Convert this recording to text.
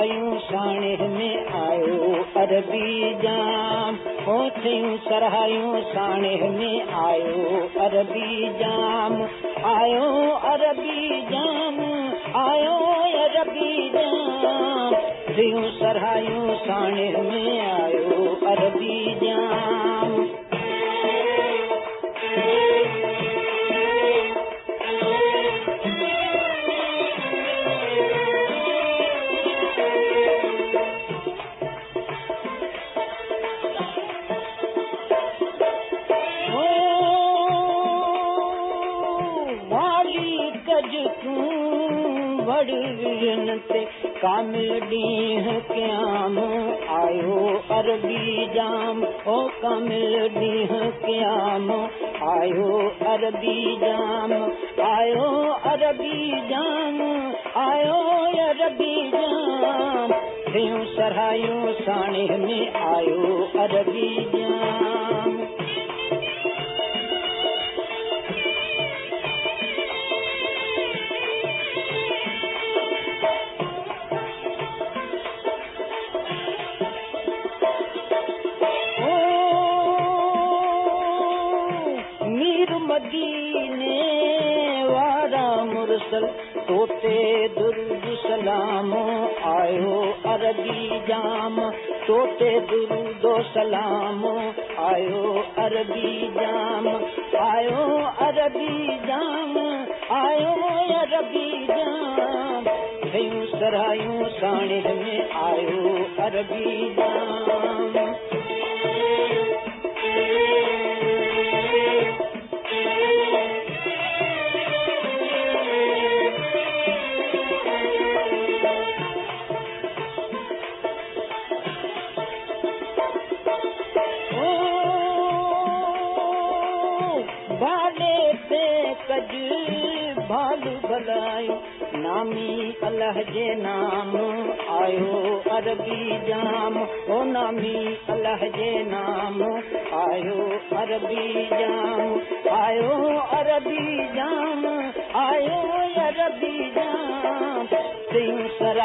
सरहायूं साणे में आयो अरबी जाम हो थियूं सरहायूं साणे में आयो अरबी जाम आयो अरबी जाम आयो अरबी जाम थियूं सरहायूं साणे में आयो अरबी जाम कामिल ॾींह क़याम आयो अरबी जाम ओ कामिल ॾींह क़याम आयो अरबी जाम आयो अरबी जाम आयो अरबी जाम थियूं सरहायूं साणे में आयो अरबी जाम मदीने वारा मुरसल तोते दुरूद सलाम आयो अरबी जाम तोते दुरूद सलाम आयो अरबी जाम आयो अरबी जाम आयो अरबी जाम थियूं सरहायूं साणे में आयो अरबी जाम नामी अल्लाह जे नाम आयो अरबी जाम ओ नामी अल्लाह जे नाम आयो अरबी जाम आयो अरबी जाम आयो अरबी जाम थियूं